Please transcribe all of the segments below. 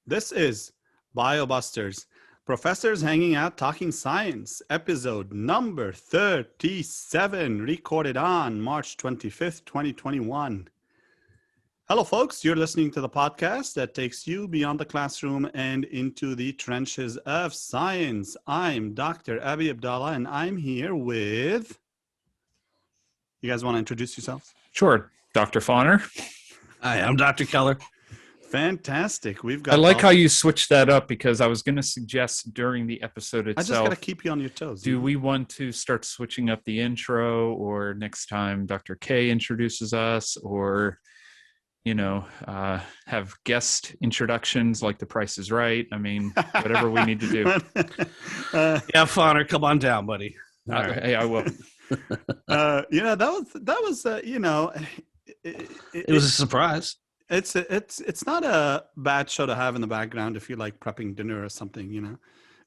This is BioBusters, Professors Hanging Out Talking Science, episode number 37, recorded on March 25th, 2021. Hello, folks. You're listening to the podcast that takes you beyond the classroom and into the trenches of science. I'm Dr. Abi Abdallah, and I'm here with... You guys want to introduce yourselves? Sure. Dr. Fauner. Hi, I'm Dr. Keller. Fantastic. We've got. I like how you switched that up because I was going to suggest during the episode itself. I just got to keep you on your toes. Do we want to start switching up the intro, or next time Dr. K introduces us, or, have guest introductions like The Price is Right? I mean, whatever we need to do. Yeah, Fauner, come on down, buddy. All right. Hey, I will. That was it was a surprise. It's not a bad show to have in the background if you like prepping dinner or something,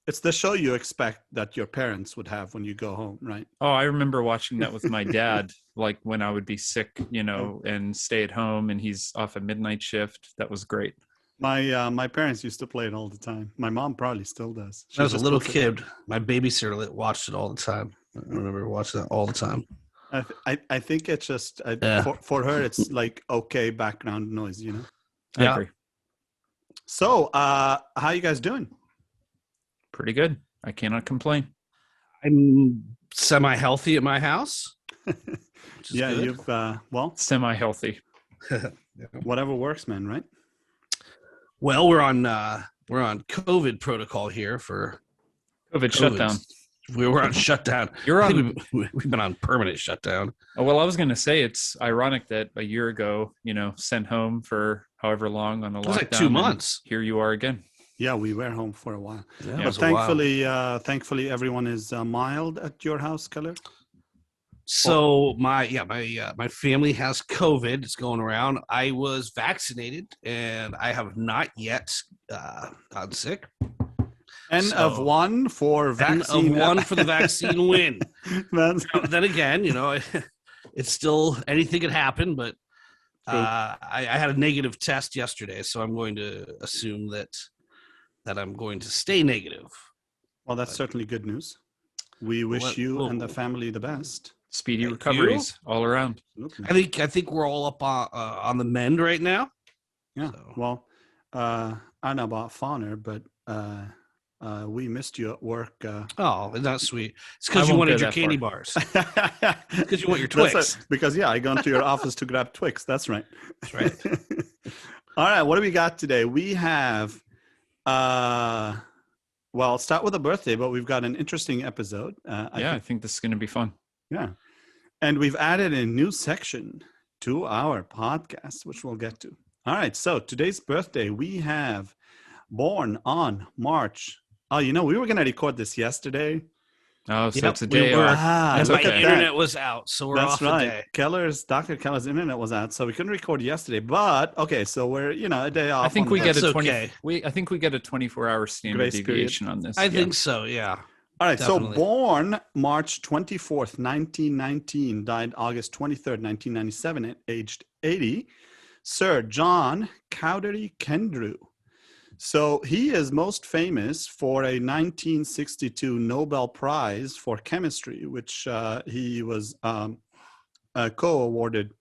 It's the show you expect that your parents would have when you go home, right? Oh, I remember watching that with my dad, like when I would be sick, and stay at home and he's off a midnight shift. That was great. My parents used to play it all the time. My mom probably still does. When I was a little kid, my babysitter watched it all the time. I remember watching that all the time. I think it's just for her it's like okay background noise, I agree. So how you guys doing? Pretty good. I cannot complain. I'm semi-healthy at my house. Yeah, good. you've Semi-healthy. Whatever works, man, right? Well, we're on COVID protocol here for COVID shutdown. We were on shutdown. We've been on permanent shutdown. Oh, well, I was going to say it's ironic that a year ago, sent home for however long on a lockdown. It was like 2 months. Here you are again. Yeah, we were home for a while. Yeah, but thankfully, everyone is mild at your house, Keller. So my family has COVID. It's going around. I was vaccinated, and I have not yet gotten sick. Of one for vaccine. Of one for the vaccine win. Then again, it's still anything could happen. But I had a negative test yesterday, so I'm going to assume that I'm going to stay negative. Well, that's certainly good news. We wish you and the family the best. Speedy recoveries all around. Absolutely. I think we're all up on the mend right now. Yeah. So. Well, I don't know about Fauner, but we missed you at work. Oh, that's sweet. It's because you wanted your candy bars. Because you want your Twix. Because I go into your office to grab Twix. That's right. That's right. All right. What do we got today? We have, I'll start with a birthday, but we've got an interesting episode. I think this is going to be fun. Yeah. And we've added a new section to our podcast, which we'll get to. All right. So today's birthday, we have born on March. Oh, we were going to record this yesterday. Oh, so it's a day off. And my internet was out, so we're off a day. Dr. Keller's internet was out, so we couldn't record yesterday. But okay, so we're a day off. I think we get a 20. Okay. I think we get a 24-hour standard deviation on this. I think so. Yeah. All right. Definitely. So born March 24th, 1919, died August 23rd, 1997, aged 80. Sir John Cowdery Kendrew. So he is most famous for a 1962 Nobel Prize for Chemistry, which he was co-awarded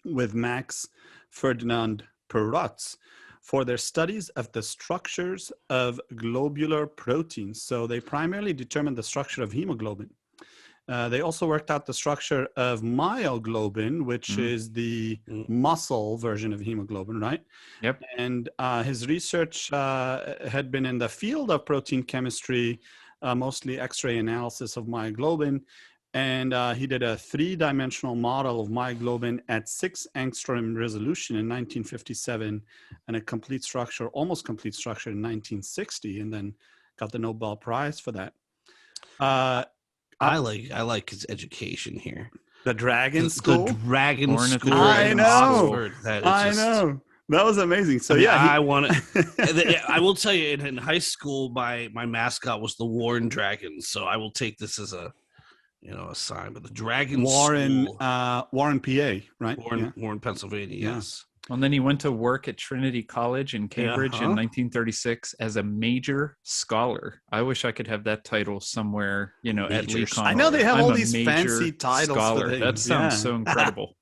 with Max Ferdinand Perutz for their studies of the structures of globular proteins. So they primarily determined the structure of hemoglobin. They also worked out the structure of myoglobin, which is the muscle version of hemoglobin, right? Yep. And his research had been in the field of protein chemistry, mostly X-ray analysis of myoglobin. And he did a 3-dimensional model of myoglobin at 6 angstrom resolution in 1957 and a almost complete structure in 1960, and then got the Nobel Prize for that. I like his education here. The Dragon School? The Dragon School. I know. Oxford. I know. That was amazing. So I want to. I will tell you, in high school, my mascot was the Warren Dragons. So I will take this as a sign. But the Dragon Warren, School, Warren, PA, right? Warren, Pennsylvania. Yes. And then he went to work at Trinity College in Cambridge in Uh-huh. 1936 as a major scholar. I wish I could have that title somewhere, at Major LeCon. I know they have I'm all a these major fancy titles for scholar. That things. sounds Yeah. so incredible.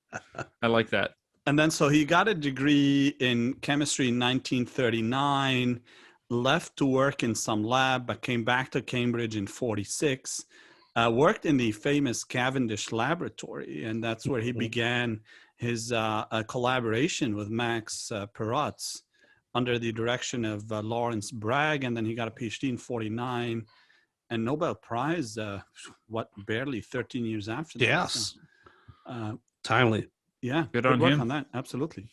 I like that. And then so he got a degree in chemistry in 1939, left to work in some lab, but came back to Cambridge in 46, worked in the famous Cavendish laboratory, and that's where he began his collaboration with Max Perutz under the direction of Lawrence Bragg, and then he got a PhD in 49 and Nobel Prize, barely 13 years after that. Yes. So, timely. yeah, Good good on work him. on that. Absolutely.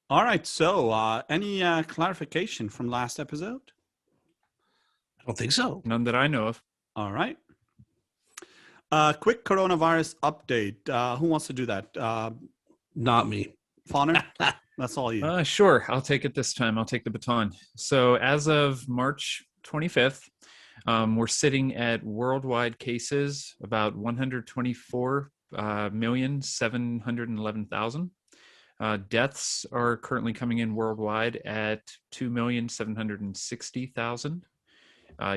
All right. So, any clarification from last episode? I don't think so. None that I know of. All right. Quick coronavirus update. Who wants to do that? Not me. Fawner? That's all you. Sure. I'll take it this time. I'll take the baton. So as of March 25th, we're sitting at worldwide cases about 124,711,000. Deaths are currently coming in worldwide at 2,760,000.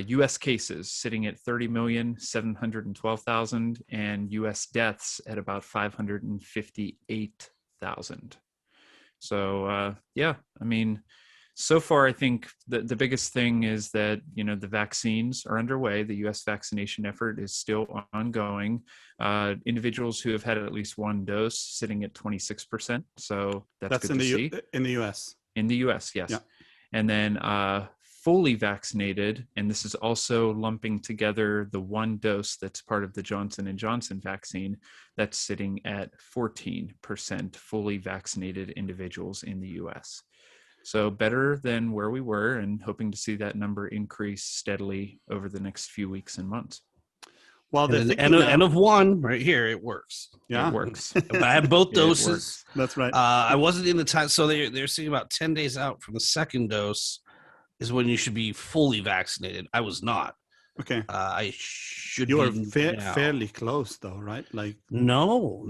U.S. cases sitting at 30,712,000 and U.S. deaths at about 558,000. So, yeah, I mean, so far, I think the biggest thing is that, the vaccines are underway. The U.S. vaccination effort is still ongoing. Individuals who have had at least one dose sitting at 26%. So that's good in to the see. In the U.S. In the U.S., yes. Yeah. And then fully vaccinated, and this is also lumping together the one dose that's part of the Johnson & Johnson vaccine, that's sitting at 14% fully vaccinated individuals in the U.S. So better than where we were, and hoping to see that number increase steadily over the next few weeks and months. Well, End of one right here. It works. Yeah, It works. But I had both It doses. works. That's right. I wasn't in the time, so they're saying about 10 days out from the second dose is when you should be fully vaccinated. I was not. Okay. I should. You were be fairly close, though, right? Like no.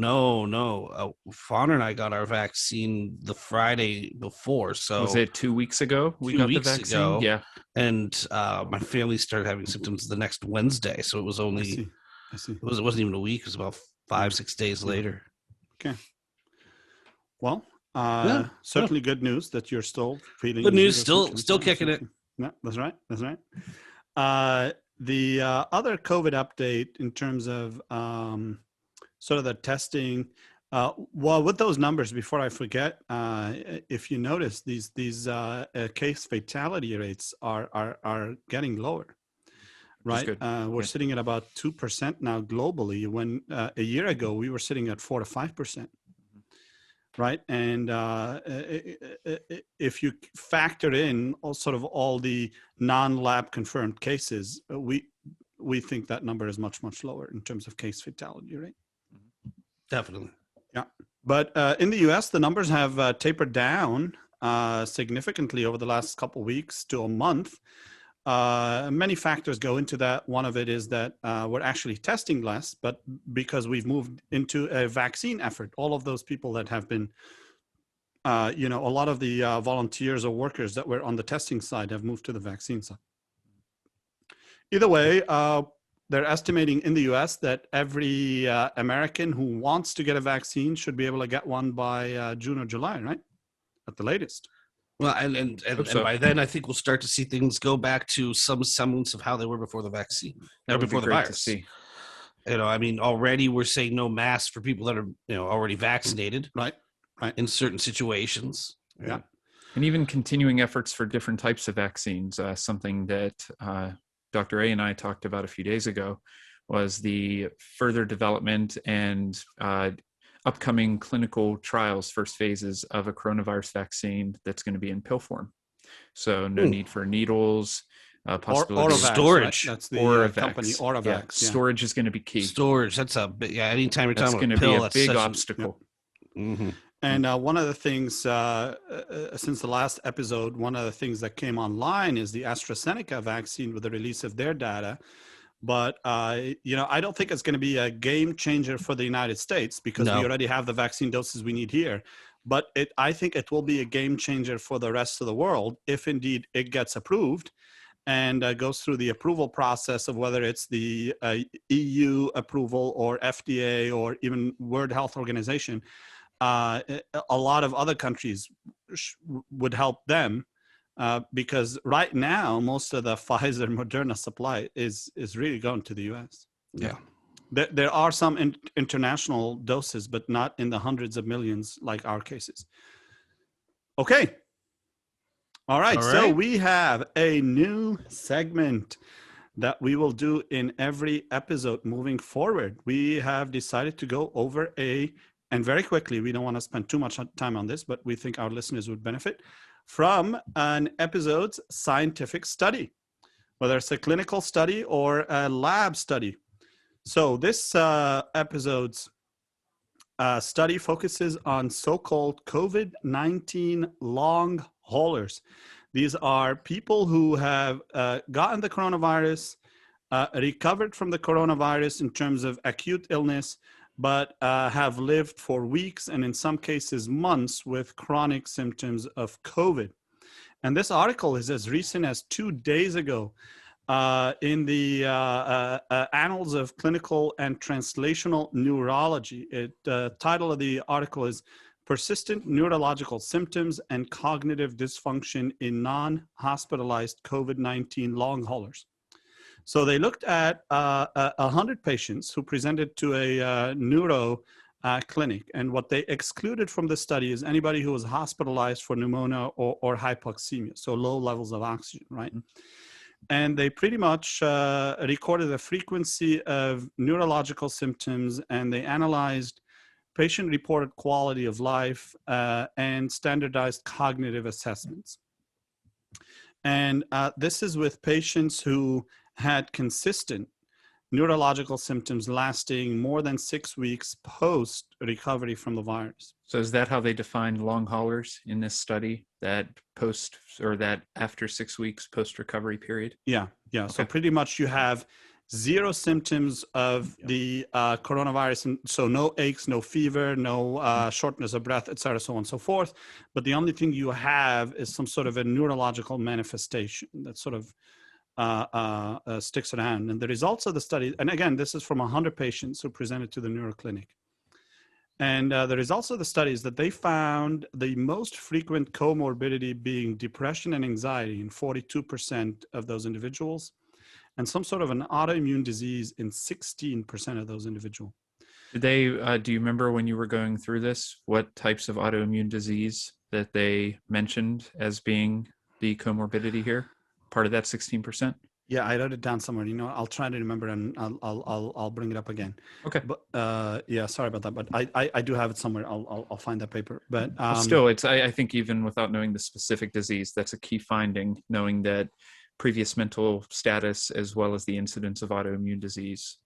Fawn and I got our vaccine the Friday before. So was it 2 weeks ago we 2 got the weeks vaccine? ago. Yeah. And my family started having symptoms the next Wednesday, so it was only. I see. It wasn't even a week. It was about 5-6 days later. Okay. Well, Yeah. certainly good news that you're still feeling Good news. zero Still symptoms. kicking it. Yeah, that's right. That's right. The other COVID update in terms of sort of the testing. Well, with those numbers, before I forget, if you notice, these case fatality rates are getting lower. Right, good. we're sitting at about 2% now globally. When a year ago we were sitting at 4 to 5%. Right, and if you factor in all the non-lab confirmed cases, we think that number is much lower in terms of case fatality rate. Definitely. Yeah, but in the U.S. the numbers have tapered down significantly over the last couple of weeks to a month. Many factors go into that. One of it is that we're actually testing less, but because we've moved into a vaccine effort, all of those people that have been, a lot of the volunteers or workers that were on the testing side have moved to the vaccine side. Either way, they're estimating in the US that every American who wants to get a vaccine should be able to get one by June or July, right? At the latest. Well, and by then, I think we'll start to see things go back to some semblance of how they were before the vaccine, That would before be the great to virus. see. I mean, already we're saying no masks for people that are, already vaccinated, Right. in certain situations. Yeah. And even continuing efforts for different types of vaccines. Something that Dr. A and I talked about a few days ago was the further development and upcoming clinical trials, first phases of a coronavirus vaccine that's going to be in pill form. So no need for needles, possibility of storage. Right? That's the company Oravax. Yeah. Storage is going to be key. Storage. That's a big, anytime you're That's talking going about to a pill, be a that's big such obstacle. And one of the things, since the last episode, one of the things that came online is the AstraZeneca vaccine with the release of their data. But, I don't think it's going to be a game changer for the United States because we already have the vaccine doses we need here. but I think it will be a game changer for the rest of the world if indeed it gets approved and goes through the approval process of whether it's the EU approval or FDA or even World Health Organization. A lot of other countries would help them because right now most of the Pfizer Moderna supply is really going to the US. Yeah. There are some international doses, but not in the hundreds of millions like our cases. Okay. All right. So we have a new segment that we will do in every episode moving forward. We have decided to go over and very quickly, we don't want to spend too much time on this, but we think our listeners would benefit from an episode's scientific study, whether it's a clinical study or a lab study. So this episode's study focuses on so-called COVID-19 long haulers. These are people who have gotten the coronavirus, recovered from the coronavirus in terms of acute illness, but have lived for weeks and in some cases months with chronic symptoms of COVID. And this article is as recent as 2 days ago. In the Annals of Clinical and Translational Neurology. The title of the article is Persistent Neurological Symptoms and Cognitive Dysfunction in Non-Hospitalized COVID-19 Long Haulers. So they looked at 100 patients who presented to a neuro clinic. And what they excluded from the study is anybody who was hospitalized for pneumonia or hypoxemia, so low levels of oxygen, right? And they pretty much recorded the frequency of neurological symptoms, and they analyzed patient-reported quality of life and standardized cognitive assessments. And this is with patients who had consistent neurological symptoms lasting more than 6 weeks post recovery from the virus. So is that how they define long haulers in this study, that post or that after 6 weeks post recovery period? Yeah. Okay. So pretty much you have 0 symptoms of the coronavirus. And so no aches, no fever, no shortness of breath, et cetera, so on and so forth. But the only thing you have is some sort of a neurological manifestation that sort of sticks around. And the results of the study, and again, this is from 100 patients who presented to the neuro clinic. And the results of the study is that they found the most frequent comorbidity being depression and anxiety in 42% of those individuals, and some sort of an autoimmune disease in 16% of those individuals. Did they, do you remember when you were going through this, what types of autoimmune disease that they mentioned as being the comorbidity here? Part of that 16%? Yeah, I wrote it down somewhere. You know, I'll try to remember and I'll bring it up again. Okay. But yeah, sorry about that. But I do have it somewhere. I'll find that paper. But still, it's I think even without knowing the specific disease, that's a key finding. Knowing that previous mental status as well as the incidence of autoimmune disease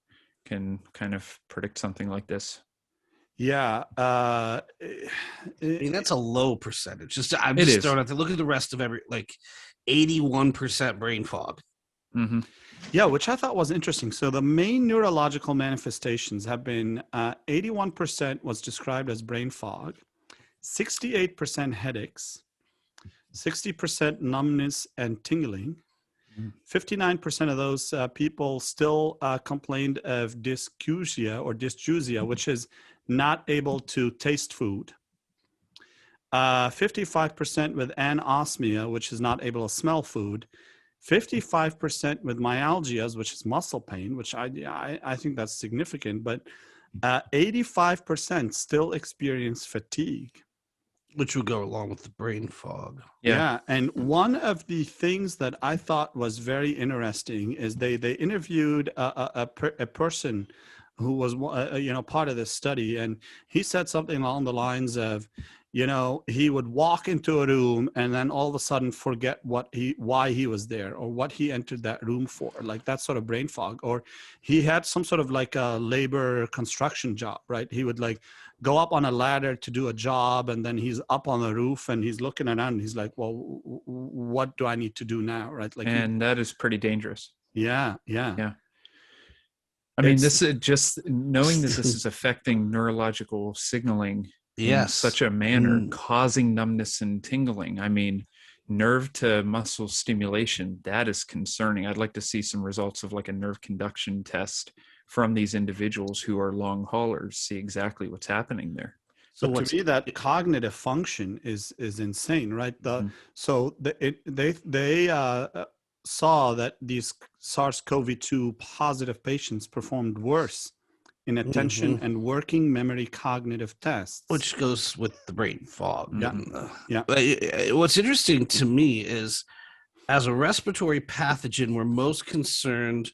can kind of predict something like this. Yeah, I mean that's a low percentage. I'm just throwing out to look at the rest of 81% brain fog. Mm-hmm. Yeah, which I thought was interesting. So the main neurological manifestations have been 81% was described as brain fog, 68% headaches, 60% numbness and tingling. 59% of those people still complained of dysgeusia, which is not able to taste food. 55% with anosmia, which is not able to smell food. 55% with myalgias, which is muscle pain, which I think that's significant, but 85% still experience fatigue. Which would go along with the brain fog. Yeah. And one of the things that I thought was very interesting is they interviewed a person who was part of this study, and he said something along the lines of, he would walk into a room and then all of a sudden forget why he was there or what he entered that room for, like that sort of brain fog. Or he had some sort of like a labor construction job, right? He would like go up on a ladder to do a job, and then he's up on the roof and he's looking around and he's like, well, what do I need to do now, right? Like, and that is pretty dangerous. Yeah. I mean, this is just knowing that this is affecting neurological signaling in Yes. such a manner, causing numbness and tingling. I mean, nerve to muscle stimulation, that is concerning. I'd like to see some results of like a nerve conduction test from these individuals who are long haulers, see exactly what's happening there. So to me, that cognitive function is insane, right? They saw that these SARS-CoV-2 positive patients performed worse in attention and working memory cognitive tests, which goes with the brain fog. Yeah. What's interesting to me is, as a respiratory pathogen, we're most concerned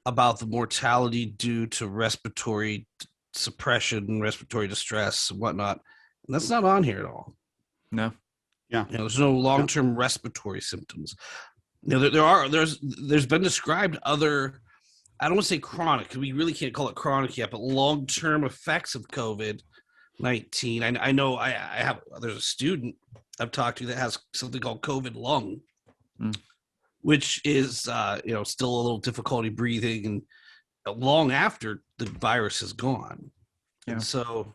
about the mortality due to respiratory suppression, respiratory distress, and whatnot. And that's not on here at all. No. Yeah. There's no long-term respiratory symptoms. There's been described other, I don't want to say chronic, because we really can't call it chronic yet, but long-term effects of COVID-19. I know there's a student I've talked to that has something called COVID lung, which is, still a little difficulty breathing and long after the virus is gone. Yeah. And so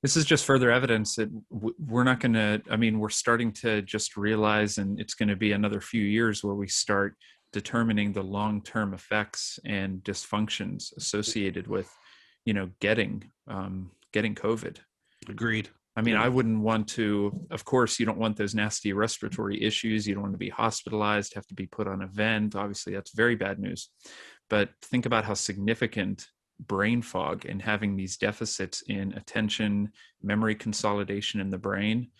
this is just further evidence that we're not going to, we're starting to just realize, and it's going to be another few years where we start determining the long-term effects and dysfunctions associated with, getting COVID. Agreed. I wouldn't want to, of course, you don't want those nasty respiratory issues. You don't want to be hospitalized, have to be put on a vent. Obviously, that's very bad news. But think about how significant brain fog and having these deficits in attention, memory consolidation in the brain,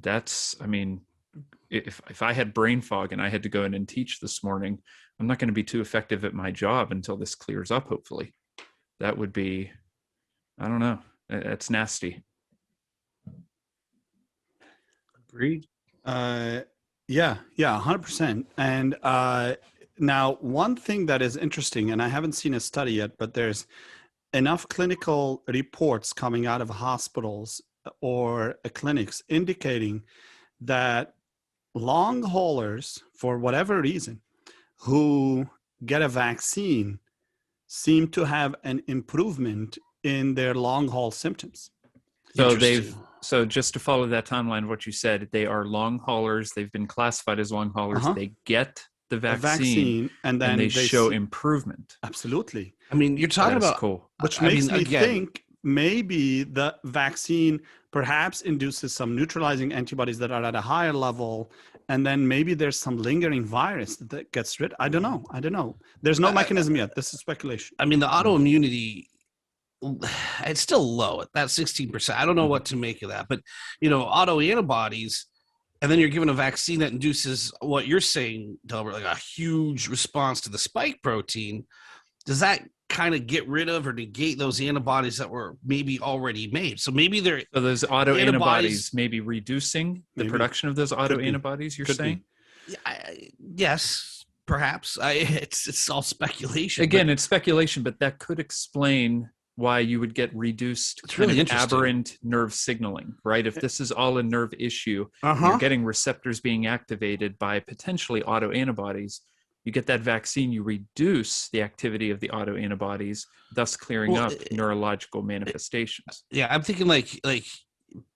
that's, if I had brain fog and I had to go in and teach this morning, I'm not going to be too effective at my job until this clears up, hopefully. That would be, I don't know, that's nasty. Agreed. Yeah, 100%. And now, one thing that is interesting, and I haven't seen a study yet, but there's enough clinical reports coming out of hospitals or clinics indicating that long haulers, for whatever reason, who get a vaccine seem to have an improvement in their long haul symptoms. So just to follow that timeline of what you said, they are long haulers. They've been classified as long haulers. They get the vaccine and then they show improvement. Absolutely. You're talking about cool. Which makes me think maybe the vaccine perhaps induces some neutralizing antibodies that are at a higher level, and then maybe there's some lingering virus that gets rid. I don't know. There's no mechanism yet. This is speculation. The autoimmunity, it's still low at that 16%. I don't know what to make of that, but autoantibodies, and then you're given a vaccine that induces what you're saying, Delbert, like a huge response to the spike protein. Does that kind of get rid of or negate those antibodies that were maybe already made? So maybe those autoantibodies maybe reducing the production of those autoantibodies. You're saying? Yes, perhaps. It's all speculation. Again, it's speculation, but that could explain why you would get reduced aberrant nerve signaling, right? If this is all a nerve issue, you're getting receptors being activated by potentially autoantibodies. You get that vaccine, you reduce the activity of the autoantibodies, thus clearing up neurological manifestations. Yeah, I'm thinking like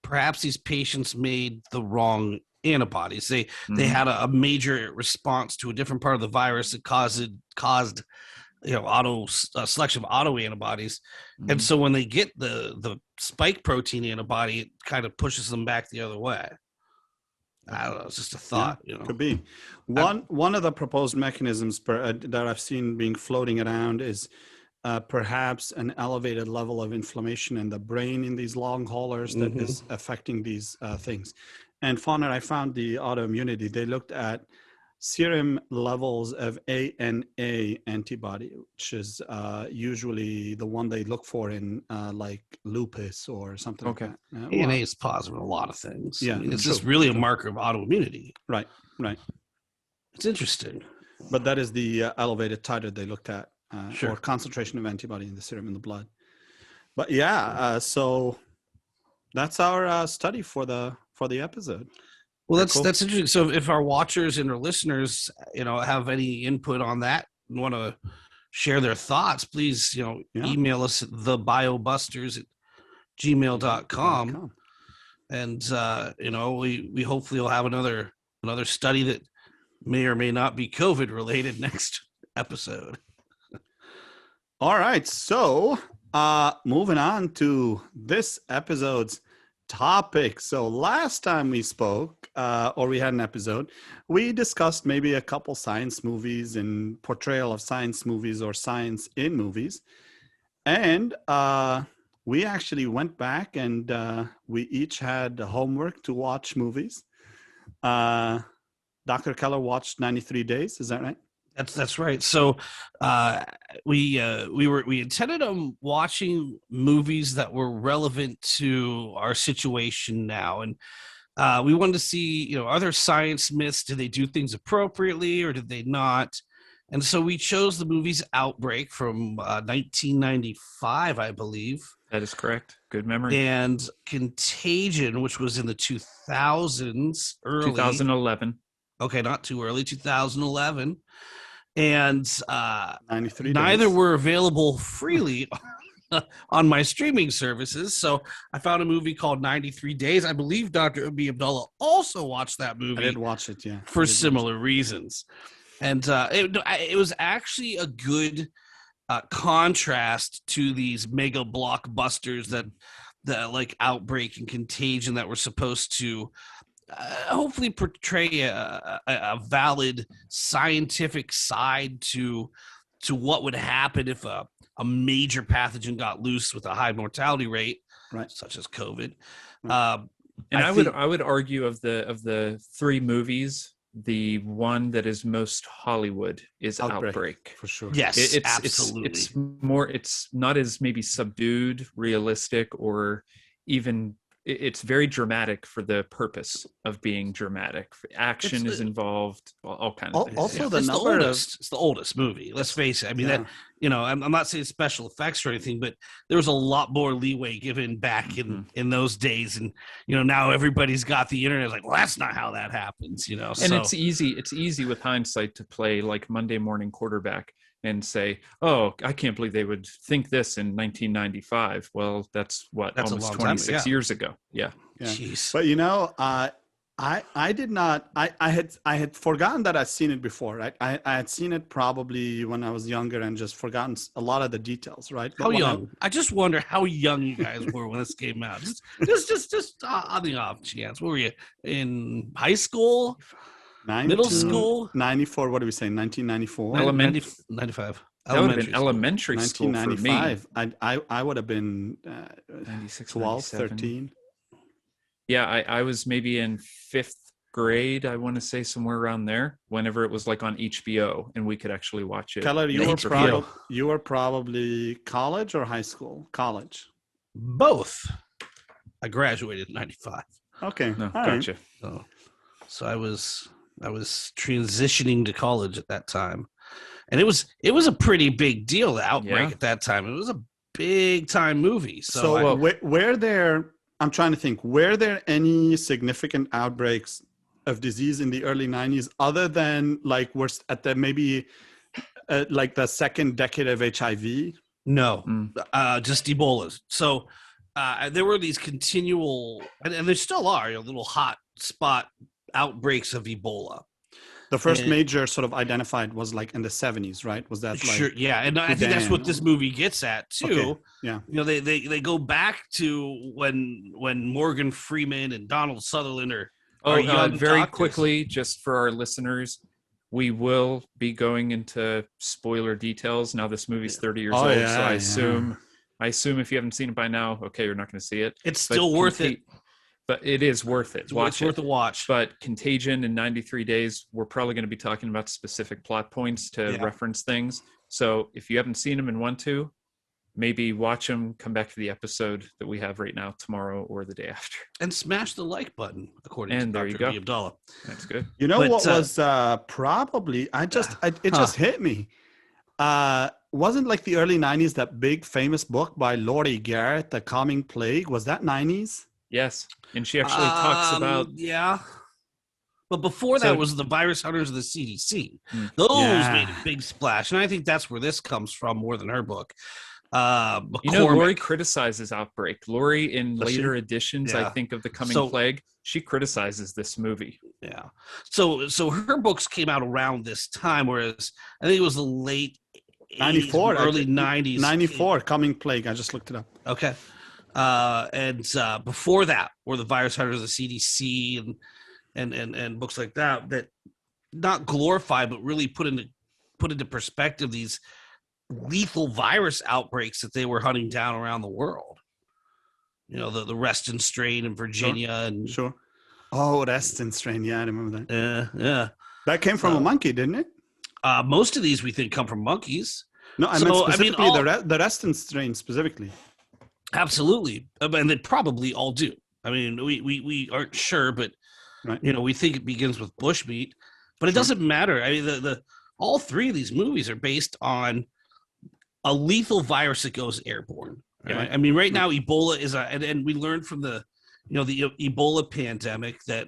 perhaps these patients made the wrong antibodies. They had a major response to a different part of the virus that caused selection of autoantibodies, and so when they get the spike protein antibody, it kind of pushes them back the other way. I don't know. It's just a thought. Could be one of the proposed mechanisms that I've seen being floating around is perhaps an elevated level of inflammation in the brain in these long haulers that is affecting these things. And Fawner, I found the autoimmunity. They looked at serum levels of ANA antibody, which is usually the one they look for in like lupus or something like that. ANA is positive in a lot of things. Yeah, it's just really a marker of autoimmunity. Right. It's interesting. But that is the elevated titer they looked at, or concentration of antibody in the serum in the blood. But so that's our study for the episode. Well, that's interesting. So if our watchers and our listeners, have any input on that and want to share their thoughts, please, email us at thebiobusters gmail.com. And we hopefully will have another study that may or may not be COVID related next episode. All right, so moving on to this episode's topic. So last time we spoke, or we had an episode, we discussed maybe a couple science movies and portrayal of science movies or science in movies. And we actually went back and we each had homework to watch movies. Dr. Keller watched 93 Days, is that right? That's right. So we intended on watching movies that were relevant to our situation now, and we wanted to see, are there science myths? Did they do things appropriately, or did they not? And so we chose the movies Outbreak from 1995, I believe. That is correct. Good memory. And Contagion, which was in the 2000s, early 2011. Okay, not too early, 2011. And 93 neither days. were available freely on my streaming services. So I found a movie called 93 Days. I believe Dr. Abi Abdullah also watched that movie. I did watch it, yeah. For similar reasons. And it was actually a good contrast to these mega blockbusters that like Outbreak and Contagion that were supposed to hopefully portray a valid scientific side to what would happen if a major pathogen got loose with a high mortality rate, right, such as COVID. And I would argue of the three movies, the one that is most Hollywood is Outbreak. For sure. Yes, absolutely. It's not as maybe subdued, realistic, or even it's very dramatic for the purpose of being dramatic. Action is involved, all kinds of things. Also, it's the oldest movie. Let's face it. I mean, I'm not saying special effects or anything, but there was a lot more leeway given back in those days. And, now everybody's got the internet. It's like, well, that's not how that happens, And it's easy with hindsight to play like Monday morning quarterback and say, oh, I can't believe they would think this in 1995. Well, that's almost 26 years ago. Yeah. Jeez. But I did not. I had forgotten that I'd seen it before. Right. I had seen it probably when I was younger and just forgotten a lot of the details. Right. How young? I just wonder how young you guys were when this came out. Just on the off chance. What were you in high school? Middle school? 94. What do we say? 1994. 95. That would have been elementary school for me. I would have been 96, 12, 13. Yeah, I was maybe in 5th grade, I want to say, somewhere around there, whenever it was like on HBO and we could actually watch it. Keller, you were probably college or high school? College. Both. I graduated in 95. Okay. No, gotcha. Right. So I was transitioning to college at that time. And it was a pretty big deal, the Outbreak at that time. It was a big time movie. I'm trying to think, were there any significant outbreaks of disease in the early 90s other than like we're at the maybe like the second decade of HIV? No, just Ebola. So there were these continual, and there still are, little hot spot outbreaks of Ebola. The first major sort of identified was like in the 70s, right? Was that like sure? Yeah, and I think that's what this movie gets at too. Okay. Yeah, they go back to when Morgan Freeman and Donald Sutherland are young very doctors. Quickly, just for our listeners, we will be going into spoiler details. Now this movie's 30 years old, so I assume if you haven't seen it by now, okay, you're not going to see it. It's still worth it. But it is worth it. It's worth a watch. But Contagion in 93 Days, we're probably going to be talking about specific plot points to reference things. So if you haven't seen them and want to, maybe watch them, come back to the episode that we have right now tomorrow or the day after. And smash the like button, according to Dr. Abi Abdullah. That's good. What was probably, it just hit me. Wasn't like the early 90s that big famous book by Laurie Garrett, The Coming Plague? Was that 90s? Yes, and she actually talks about but before that was the Virus Hunters of the CDC. Those made a big splash, and I think that's where this comes from more than her book. McCormick. Lori criticizes Outbreak. Lori, in later editions, I think, of The Coming Plague, she criticizes this movie. Yeah. So her books came out around this time, whereas I think it was the late 94, 80s, early 90s. 94, Coming Plague. I just looked it up. Okay. And before that were the Virus Hunters, the CDC, and books like that not glorify, but really put into perspective these lethal virus outbreaks that they were hunting down around the world. The Reston strain in Virginia. Sure. Oh, Reston strain. Yeah, I remember that. Yeah. That came from a monkey, didn't it? Most of these we think come from monkeys. No, I meant specifically the Reston strain specifically. Absolutely. And they probably all do. I mean, we aren't sure, but right. We think it begins with bushmeat, but it doesn't matter. I mean, the all three of these movies are based on a lethal virus that goes airborne. Right? Right. I mean, right now Ebola is and we learned from the Ebola pandemic that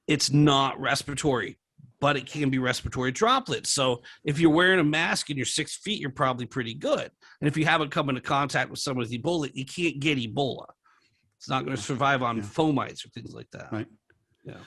it's not respiratory, but it can be respiratory droplets. So if you're wearing a mask and you're 6 feet, you're probably pretty good. And if you haven't come into contact with someone with Ebola, you can't get Ebola. It's not going to survive on fomites or things like that. Right. Yeah.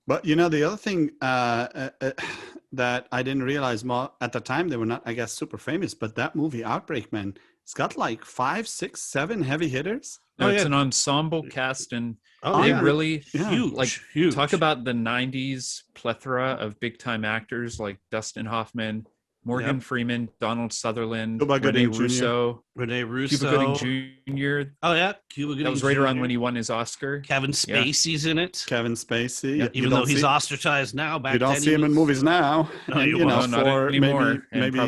But the other thing that I didn't realize at the time, they were not, I guess, super famous, but that movie Outbreak, man, it's got like 5, 6, 7 heavy hitters. No, it's an ensemble cast, and really huge. Talk about the 90s plethora of big time actors like Dustin Hoffman, Morgan Freeman, Donald Sutherland, Rene Russo, Cuba Gooding Jr. Oh yeah, Cuba Gooding. That was right around when he won his Oscar. Kevin Spacey's in it. Kevin Spacey, even though he's ostracized now. Back you don't see him in movies now. No, not anymore. Maybe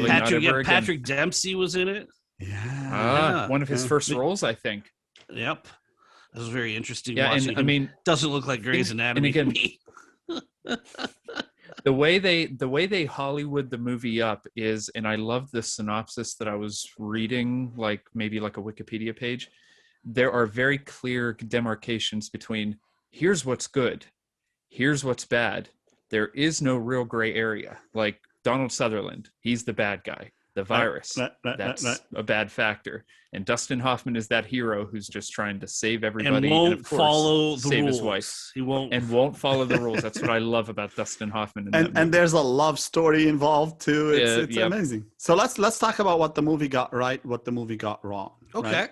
Patrick Dempsey was in it. Yeah, one of his first roles, I think. Yep, that was very interesting. Yeah, watching. and I mean, doesn't look like Grey's Anatomy. And again, the way they Hollywood the movie up is, and I love the synopsis that I was reading, maybe like a Wikipedia page. There are very clear demarcations between here's what's good, here's what's bad. There is no real gray area. Like Donald Sutherland, he's the bad guy. The virus, that's a bad factor. And Dustin Hoffman is that hero who's just trying to save everybody and won't of course, follow the save rules. His wife. He won't follow the rules. That's what I love about Dustin Hoffman. And there's a love story involved too. It's amazing. So let's talk about what the movie got right, what the movie got wrong. Okay. Right?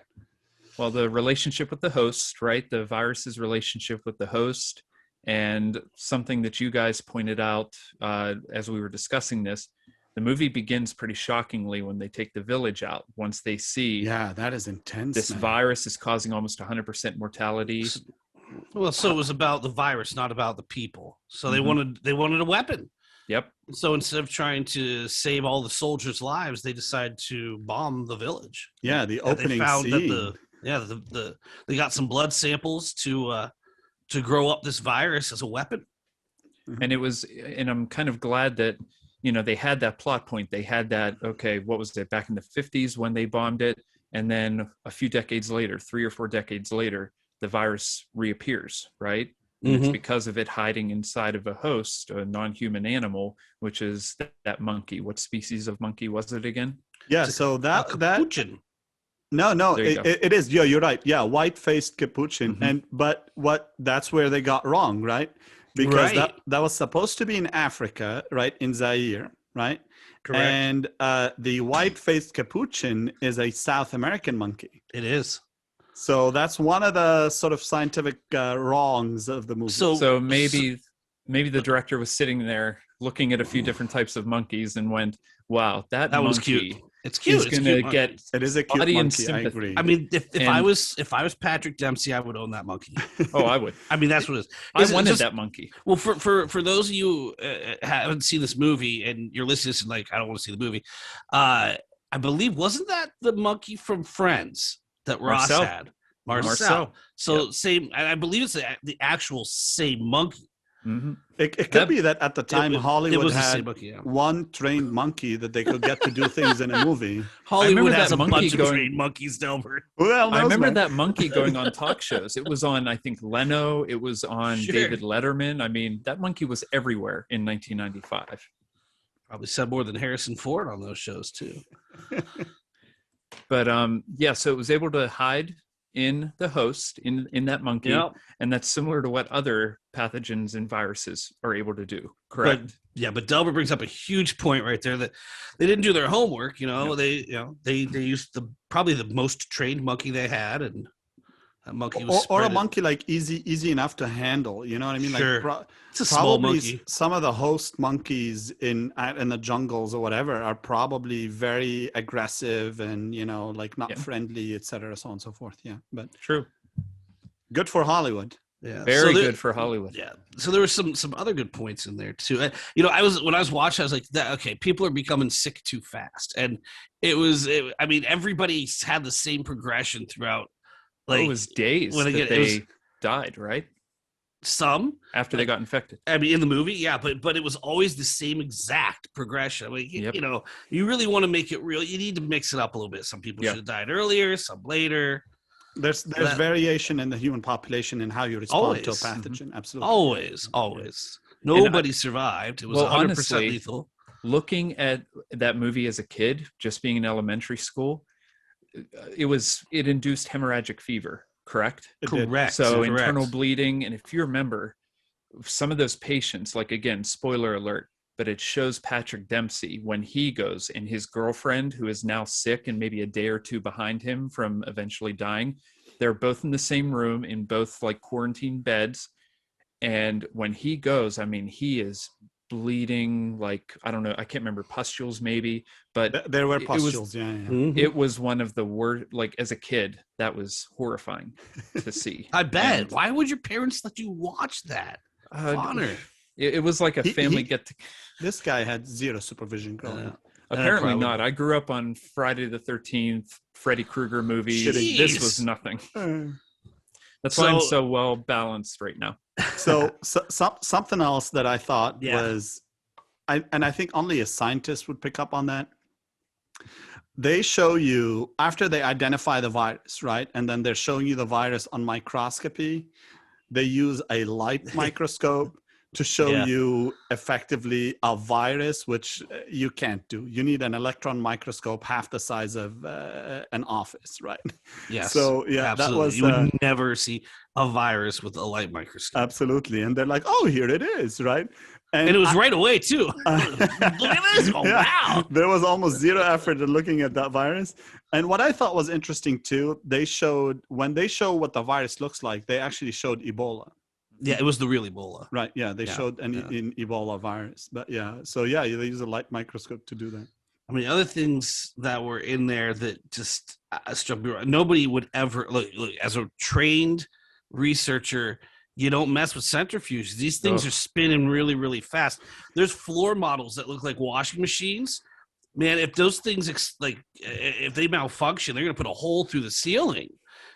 Well, the relationship with the host, right? The virus's relationship with the host, and something that you guys pointed out as we were discussing this. The movie begins pretty shockingly when they take the village out. Once they see, that is intense. This virus is causing almost 100% mortality. Well, so it was about the virus, not about the people. So they wanted a weapon. Yep. So instead of trying to save all the soldiers' lives, they decided to bomb the village. Yeah, the opening they found scene. That they got some blood samples to grow up this virus as a weapon. And and I'm kind of glad that they had that plot point. They had that, what was it, back in the 50s when they bombed it? And then a few decades later, 3 or 4 decades later, the virus reappears, right? And it's because of it hiding inside of a host, a non-human animal, which is that monkey. What species of monkey was it again? Yeah, so that capuchin. No, it is. Yeah, you're right. Yeah, white-faced capuchin. But that's where they got wrong, right? Because that was supposed to be in Africa, right? In Zaire, right? Correct. And the white-faced capuchin is a South American monkey. It is. So that's one of the sort of scientific wrongs of the movie. So maybe the director was sitting there looking at a few different types of monkeys and went, "Wow, that monkey was cute. It's cute. It's going to get it is a cute audience monkey. sympathy." I agree. I mean, if I was Patrick Dempsey, I would own that monkey. Oh, I would. I mean, that's what it is. I wanted that monkey. Well, for those of you who haven't seen this movie and you're listening to this and like, I don't want to see the movie. I believe, wasn't that the monkey from Friends that Ross had? Marcel. So same. I believe it's the actual same monkey. Mm-hmm. It could be that at the time Hollywood had monkey, one trained monkey that they could get to do things in a movie. Hollywood has a bunch of trained monkeys, Delbert. Well, I remember that monkey going on talk shows. It was on, I think, Leno. It was on David Letterman. I mean, that monkey was everywhere in 1995. Probably said more than Harrison Ford on those shows too. But so it was able to hide in the host, in that monkey. Yep. And that's similar to what other pathogens and viruses are able to do. Correct? But Delbert brings up a huge point right there that they didn't do their homework. No. They used probably the most trained monkey they had, and that monkey was or a monkey like easy enough to handle. You know what I mean? Sure. Like It's a small probably monkey. some of the host monkeys in the jungles or whatever are probably very aggressive and like not friendly, etc. So on and so forth. Yeah, but True. good for Hollywood. Yeah, Very good for Hollywood. Yeah, so there were some other good points in there too. When I was watching, I was like, okay, people are becoming sick too fast, and I mean, everybody's had the same progression throughout. Like, it was days when that they died, right? Some after they got infected. I mean, in the movie, yeah, but it was always the same exact progression. I mean, you really want to make it real. You need to mix it up a little bit. Some people should have died earlier, some later. There's variation in the human population and how you respond to a pathogen. Absolutely. Always. Nobody survived. It was 100% honestly, lethal. Looking at that movie as a kid, just being in elementary school, it induced hemorrhagic fever, correct? Correct. So internal bleeding. And if you remember, some of those patients, like, again, spoiler alert, but it shows Patrick Dempsey when he goes, and his girlfriend, who is now sick and maybe a day or two behind him from eventually dying, they're both in the same room in both like quarantine beds. And when he goes, I mean, he is bleeding, like, I don't know, I can't remember, pustules maybe, but there were pustules. It was one of the worst. Like, as a kid, that was horrifying to see. I bet. Why would your parents let you watch that? Honor. It was like a family get to. This guy had zero supervision growing up. Apparently not. I grew up on Friday the 13th, Freddy Krueger movies. This was nothing. That's why I'm so well balanced right now. So something else that I thought was, and I think only a scientist would pick up on that. They show you after they identify the virus, right? And then they're showing you the virus on microscopy. They use a light microscope to show you effectively a virus, which you can't do. You need an electron microscope half the size of an office, right? Yes. So absolutely. that was you would never see a virus with a light microscope. Absolutely, and they're like, "Oh, here it is," right? And it was right away too. Look at this! Oh, wow! There was almost zero effort in looking at that virus. And what I thought was interesting too, when they show what the virus looks like, they actually showed Ebola. Yeah, it was the real Ebola. Right. Yeah, they showed an Ebola virus. But they use a light microscope to do that. I mean, other things that were in there that just struck me. Nobody would ever look as a trained researcher. You don't mess with centrifuges. These things are spinning really, really fast. There's floor models that look like washing machines. Man, if those things if they malfunction, they're going to put a hole through the ceiling.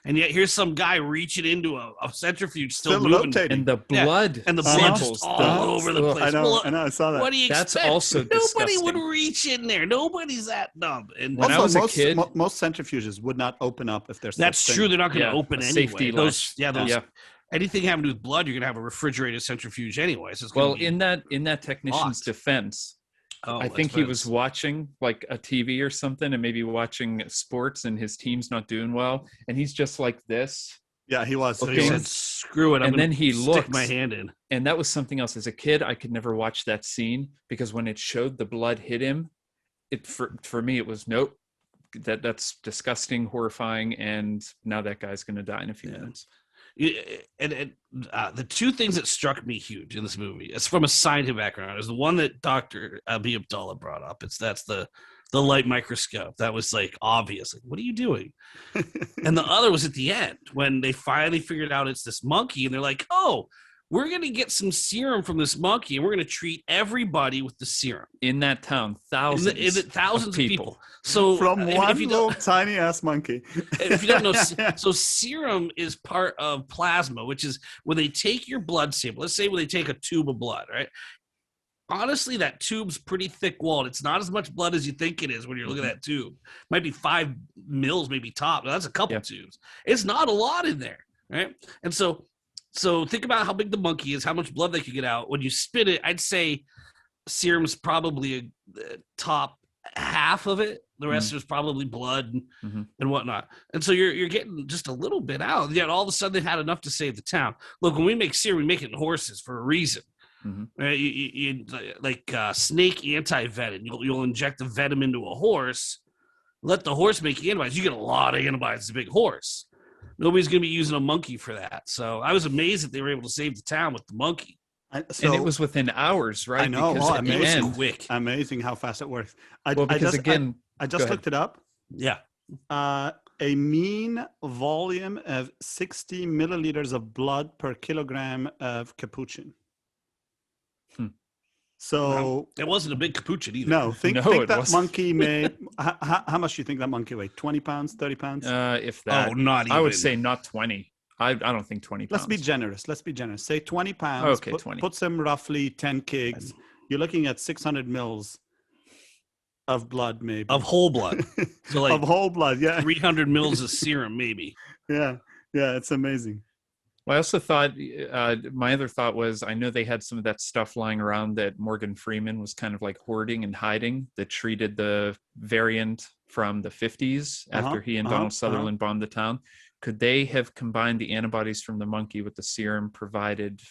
And yet here's some guy reaching into a centrifuge still moving. And the blood and the blood just all over the place. I know, I saw that. What do you expect? That's also Nobody disgusting. would reach in there. Nobody's that dumb. And when I was a kid, most centrifuges would not open up if they're that's true. They're not going to open anyway. Safety those anything having to do with blood, you're going to have a refrigerated centrifuge anyway. So in that technician's defense, I think he was watching like a TV or something, and maybe watching sports, and his team's not doing well, and he's just like this. Yeah, he was. So he said, "Screw it!" And then he looked my hand in, and that was something else. As a kid, I could never watch that scene because when it showed the blood hit him, for me it was nope. That's disgusting, horrifying, and now that guy's going to die in a few minutes. And the two things that struck me huge in this movie, it's from a scientific background, is the one that Dr. Abi Abdullah brought up. That's the light microscope. That was like obvious. Like, what are you doing? And the other was at the end when they finally figured out it's this monkey, and they're like, oh, we're going to get some serum from this monkey, and we're going to treat everybody with the serum. In that town, thousands of people. So from one little tiny ass monkey. If you don't know, so serum is part of plasma, which is when they take your blood sample. Let's say when they take a tube of blood, right? Honestly, that tube's pretty thick-walled. It's not as much blood as you think it is when you're looking at that tube. Might be 5 mils, maybe top. That's a couple tubes. It's not a lot in there, right? And so think about how big the monkey is, how much blood they could get out. When you spit it, I'd say serum's probably a top half of it. The rest was probably blood and whatnot. And so you're getting just a little bit out. Yet all of a sudden they had enough to save the town. Look, when we make serum, we make it in horses for a reason. Right? You like snake anti-venom. You'll inject the venom into a horse, let the horse make antibodies. You get a lot of antibodies as a big horse. Nobody's going to be using a monkey for that. So I was amazed that they were able to save the town with the monkey. And it was within hours, right? I know. Because Amazing. Quick. Amazing how fast it works. I just looked it up. Yeah. A mean volume of 60 milliliters of blood per kilogram of capuchin. So it wasn't a big capuchin either. No, think that monkey made. How much do you think that monkey weighed? 20 pounds, 30 pounds? If that. Oh, not even. I would say not 20. I don't think 20 pounds. Let's be generous. Say 20 pounds. Okay, 20. Put some roughly 10 kgs. You're looking at 600 mils of blood, maybe. Of whole blood. So like of whole blood, yeah. 300 mils of serum, maybe. Yeah, it's amazing. Well, I also thought, my other thought was, I know they had some of that stuff lying around that Morgan Freeman was kind of like hoarding and hiding that treated the variant from the 50s after he and Donald Sutherland bombed the town. Could they have combined the antibodies from the monkey with the serum provided,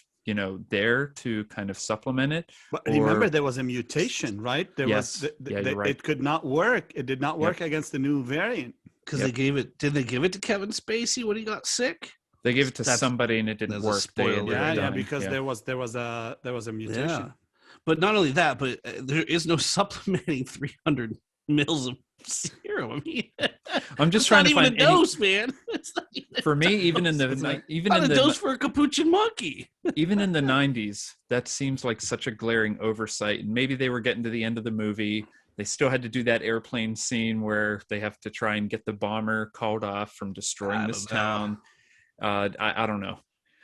there to kind of supplement it? But remember, there was a mutation, right? You're right. It could not work. It did not work against the new variant. Because did they give it to Kevin Spacey when he got sick? They gave it to somebody and it didn't work. Because there was a mutation. Yeah. But not only that, but there is no supplementing 300 mils of serum. I mean, I'm just trying to find a dose, man. It's not even for me, even in the dose for a capuchin monkey. Even in the 90s, that seems like such a glaring oversight. And maybe they were getting to the end of the movie. They still had to do that airplane scene where they have to try and get the bomber called off from destroying this town. I don't know.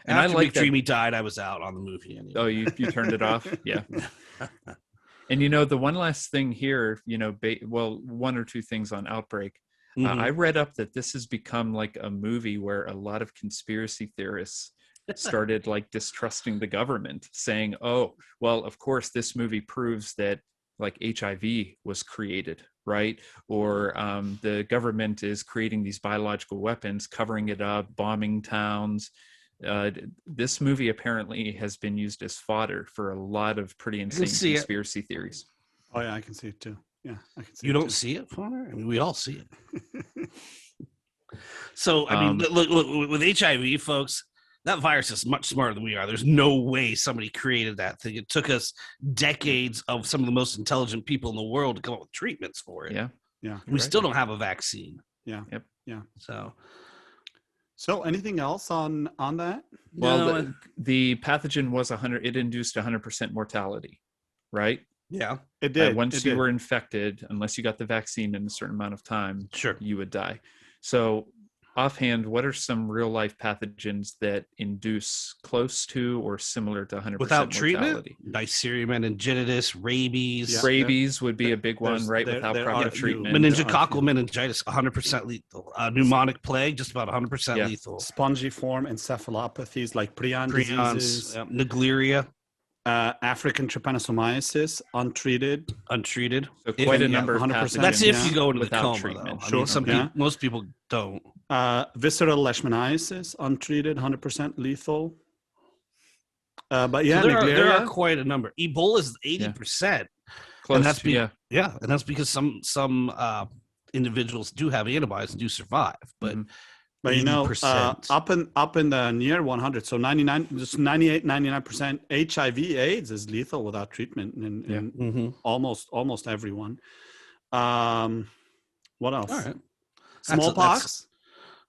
And after McDreamy died, I was out on the movie anyway. Oh, you turned it off? Yeah. And the one last thing here, one or two things on Outbreak. I read up that this has become like a movie where a lot of conspiracy theorists started like distrusting the government, saying, oh, well, of course, this movie proves that like HIV was created, right? Or the government is creating these biological weapons, covering it up, bombing towns. This movie apparently has been used as fodder for a lot of pretty insane conspiracy theories. Oh yeah, I can see it too. Yeah, I can see it. You don't see it, fodder? I mean, we all see it. So, I mean, look, with HIV, folks, that virus is much smarter than we are. There's no way somebody created that thing. It took us decades of some of the most intelligent people in the world to come up with treatments for it. Yeah. We still don't have a vaccine. Yeah. Yep. Yeah. So anything else on that? Well, the pathogen was it induced 100% mortality, right? Yeah, it did. Once you were infected, unless you got the vaccine in a certain amount of time, you would die. So offhand, what are some real life pathogens that induce close to or similar to 100% without mortality? Treatment? Neisseria meningitidis, rabies. Yeah. Rabies would be a big one, right? Without proper treatment. Meningococcal meningitis, 100% lethal. Pneumonic plague, just about 100% lethal. Spongiform encephalopathies like prion diseases. Naegleria. African trypanosomiasis, untreated. So quite a number of pathogens. That's if you go into the coma, treatment. Sure. I mean, most people don't. Visceral leishmaniasis, untreated, 100% lethal. But so there are quite a number. Ebola is 80%. Close, and that's and that's because some individuals do have antibodies and do survive, but. But up in the near 100, so 99%, HIV/AIDS is lethal without treatment in almost everyone. What else? All right. Smallpox.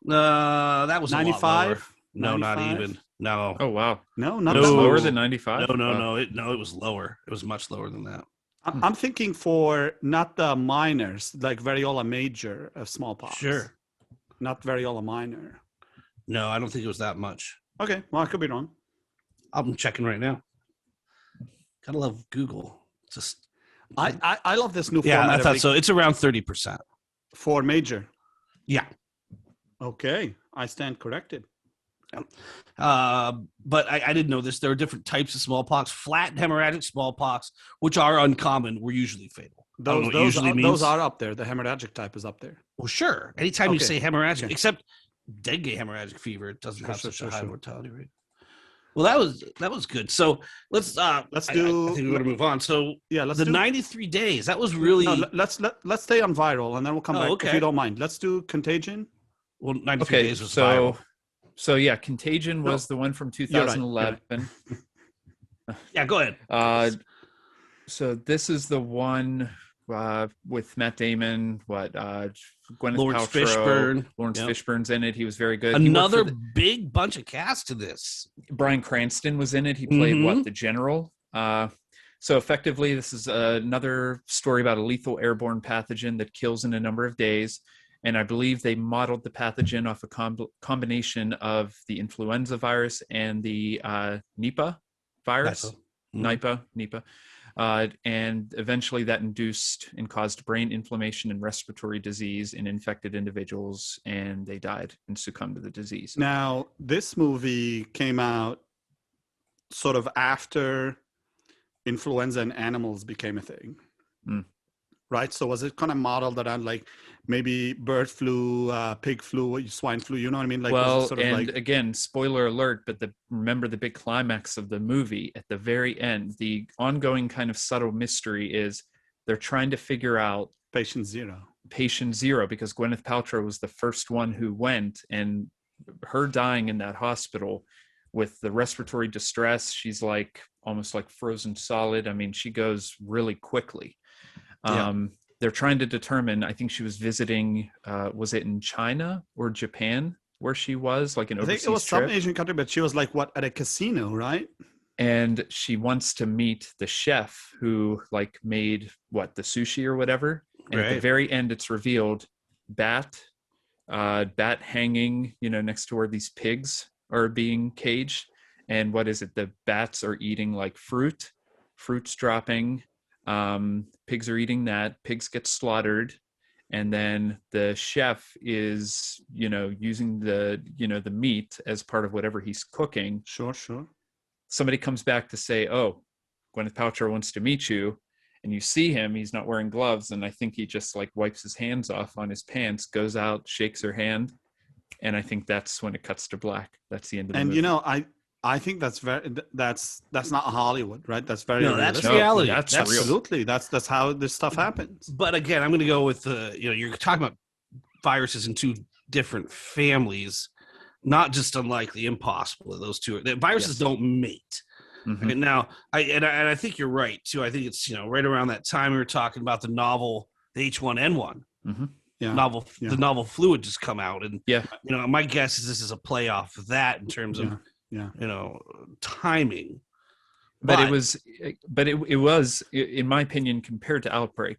That was 95. No, 95? Not even. No. Oh wow. No, not lower than 95. No. It was lower. It was much lower than that. I'm thinking for not the minors, like variola major of smallpox. Sure. Not variola minor. No, I don't think it was that much. Okay, well, I could be wrong. I'm checking right now. Gotta love Google. Just I love this new format. Yeah, I thought so. It's around 30%. For major. Yeah. Okay, I stand corrected. But I didn't know this. There are different types of smallpox. Flat and hemorrhagic smallpox, which are uncommon, were usually fatal. I don't know what usually means. Those are up there. The hemorrhagic type is up there. Well, sure. Anytime you say hemorrhagic, Okay. except dengue hemorrhagic fever, it doesn't have such a high sure. mortality rate. Well, that was good. So let's do. I think we're going to move on. So let's the do 93 days. That was really. No, let's stay on viral, and then we'll come back okay. if you don't mind. Let's do Contagion. Well, 93 days was viral. So yeah, Contagion was the one from 2011. You're right. Yeah, go ahead. So this is the one with Matt Damon, Gwyneth Lawrence Paltrow, Fishburne. Lawrence Fishburne's in it. He was very good. Another big bunch of cast to this. Bryan Cranston was in it. He played the general. So effectively, this is another story about a lethal airborne pathogen that kills in a number of days. And I believe they modeled the pathogen off a combination of the influenza virus and the Nipah virus. Nipah. And eventually that induced and caused brain inflammation and respiratory disease in infected individuals, and they died and succumbed to the disease. Now, this movie came out sort of after influenza in animals became a thing. Right? So was it kind of modeled around like maybe bird flu, pig flu, swine flu, you know what I mean? Like, well, sort of and like... again, spoiler alert, but remember the big climax of the movie at the very end, the ongoing kind of subtle mystery is they're trying to figure out Patient Zero, because Gwyneth Paltrow was the first one who went, and her dying in that hospital with the respiratory distress, she's like almost like frozen solid. I mean, she goes really quickly. They're trying to determine, I think she was visiting, was it in China or Japan where she was, like an overseas I think it was trip? some Asian country, but she was like, at a casino, right? And she wants to meet the chef who like made the sushi or whatever. And at the very end, it's revealed bat hanging, next to where these pigs are being caged. And what is it? The bats are eating like fruit's dropping. Pigs are eating that. Pigs get slaughtered, and then the chef is using the meat as part of whatever he's cooking. Sure. Somebody comes back to say, oh, Gwyneth Paltrow wants to meet you, and you see him, he's not wearing gloves, and I think he just like wipes his hands off on his pants, goes out, shakes her hand, and I think that's when it cuts to black. That's the end of the movie. And I think that's not Hollywood, right? That's very that's reality. That's absolutely real. That's how this stuff happens. But again, I'm going to go with you're talking about viruses in two different families, not just unlikely, impossible. Those two, the viruses don't mate. Okay, now, I think you're right too. I think it's right around that time we were talking about the novel, the H1N1. The novel flu had just come out, and my guess is this is a playoff of that in terms of. Timing. But it was in my opinion, compared to Outbreak,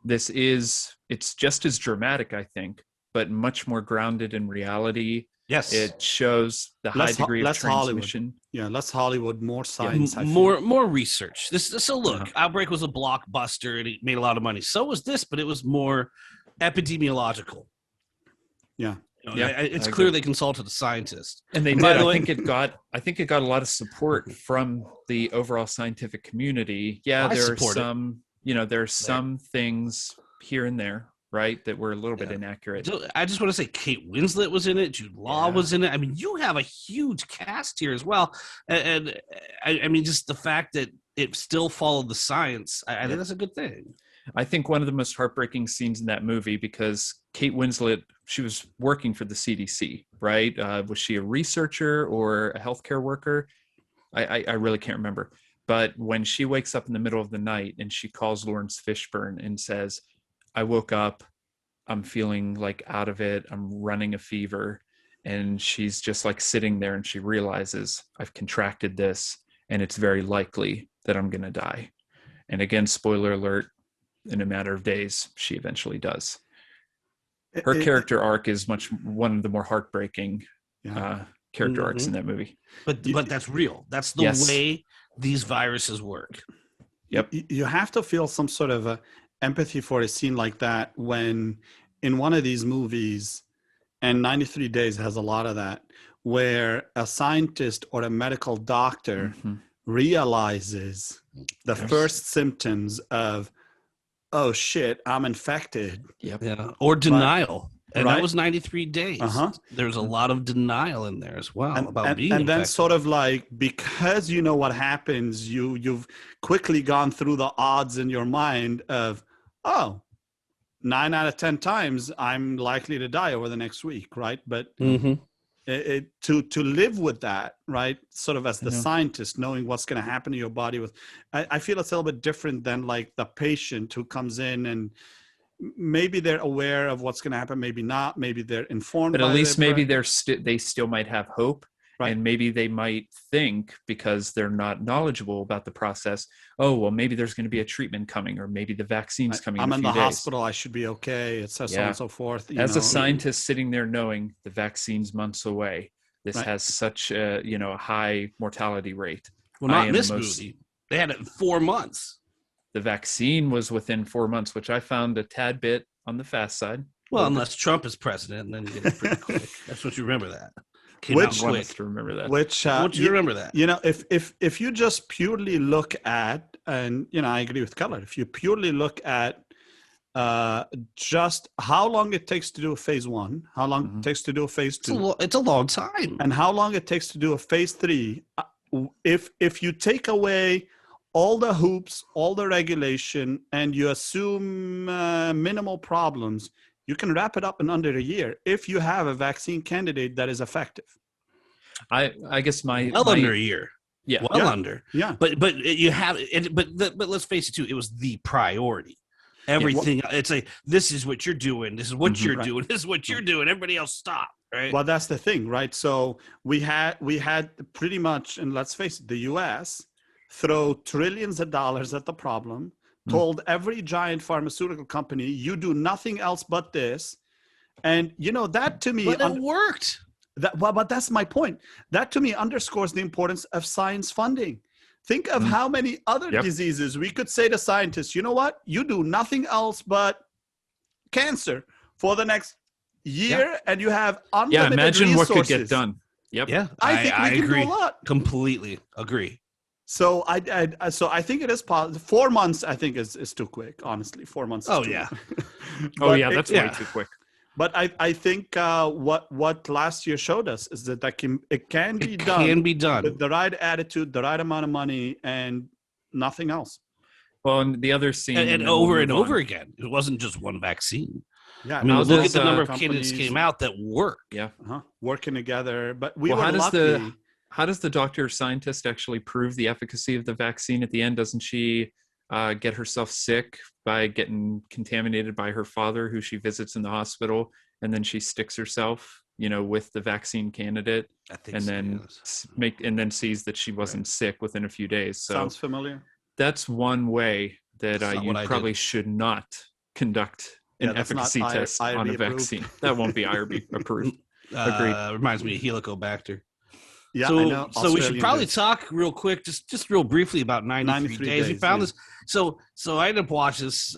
it's just as dramatic, I think, but much more grounded in reality. Yes, it shows the high degree of transmission. Hollywood. Less Hollywood, more science. More research. So look, Outbreak was a blockbuster and it made a lot of money. So was this, but it was more epidemiological. It's clear they consulted a scientist, and they did. I think it got a lot of support from the overall scientific community. Yeah, there are some, there are some things here and there, right, that were a little bit inaccurate. I just want to say Kate Winslet was in it, Jude Law was in it. I mean, you have a huge cast here as well, and I mean, just the fact that it still followed the science, I think that's a good thing. I think one of the most heartbreaking scenes in that movie, because Kate Winslet, she was working for the CDC, right? Was she a researcher or a healthcare worker? I really can't remember. But when she wakes up in the middle of the night and she calls Lawrence Fishburne and says, I woke up, I'm feeling like out of it, I'm running a fever. And she's just like sitting there and she realizes I've contracted this and it's very likely that I'm going to die. And again, spoiler alert, in a matter of days, she eventually does. Her character arc is one of the more heartbreaking character arcs in that movie. But that's real. That's the way these viruses work. Yep. You have to feel some sort of empathy for a scene like that when in one of these movies, and 93 Days has a lot of that, where a scientist or a medical doctor realizes the first symptoms of oh shit, I'm infected. Yep. Yeah, or denial. And right. that was 93 days. Uh-huh. There's a lot of denial in there as well about being and infected. then sort of like, because you know what happens, you've quickly gone through the odds in your mind of, oh, 9 out of 10 times I'm likely to die over the next week, right? But Mhm. to live with that, right, sort of as the Yeah. scientist, knowing what's going to happen to your body, with I feel it's a little bit different than like the patient who comes in and maybe they're aware of what's going to happen, maybe not, maybe they're informed, But at by least their maybe they still might have hope. Right. And maybe they might think, because they're not knowledgeable about the process, oh, well, maybe there's going to be a treatment coming, or maybe the vaccine's coming I'm in a in few the days. hospital, I should be okay, et cetera, so on and so forth. As a scientist sitting there knowing the vaccine's months away, this Right. has such a a high mortality rate. Well, not in this movie. They had it in 4 months. The vaccine was within 4 months, which I found a tad bit on the fast side. Well, unless Trump is president, and then you get it pretty quick. That's what you remember that. Came out One quick. has to remember that. Which Don't you remember that? If you just purely look at, and I agree with Keller, if you purely look at just how long it takes to do a phase 1, how long it takes to do a phase 2, It's a long time. and how long it takes to do a phase 3, if you take away all the hoops, all the regulation, and you assume minimal problems, you can wrap it up in under a year if you have a vaccine candidate that is effective. I guess under a year. Yeah. Under. Yeah. But you have it. But let's face it too. It was the priority. Everything. It's like, this is what you're doing. This is what you're doing. This is what you're doing. Everybody else stop. Right. Well, that's the thing, right? So we had pretty much, and let's face it, the U.S. throw trillions of dollars at the problem, told every giant pharmaceutical company, you do nothing else but this. And, that to me... But it worked. But that's my point. That to me underscores the importance of science funding. Think of how many other diseases we could say to scientists, you know what? You do nothing else but cancer for the next year, and you have unlimited imagine resources. what could get done. Yep. Yeah, I think we can agree. do a lot. Completely agree. So I think it is possible. 4 months, I think, is too quick. Honestly, 4 months. Is too Yeah. That's way too quick. But I think what last year showed us is that it can be done. Can be done with the right attitude, the right amount of money, and nothing else. Well, and the other scene, and over and over again. It wasn't just one vaccine. Yeah, I mean, look at the number of companies candidates came out that work. Yeah, working together. But we were how lucky. How does the doctor or scientist actually prove the efficacy of the vaccine at the end? Doesn't she get herself sick by getting contaminated by her father, who she visits in the hospital, and then she sticks herself, with the vaccine candidate, I think, and then sees that she wasn't sick within a few days. So sounds familiar. That's one way that you probably should not conduct an efficacy test on a vaccine. That won't be IRB approved. Agreed. Reminds me of Helicobacter. Yeah, so, I know. So we should probably talk real quick, just real briefly about 93 days. We found this. So I ended up watching this.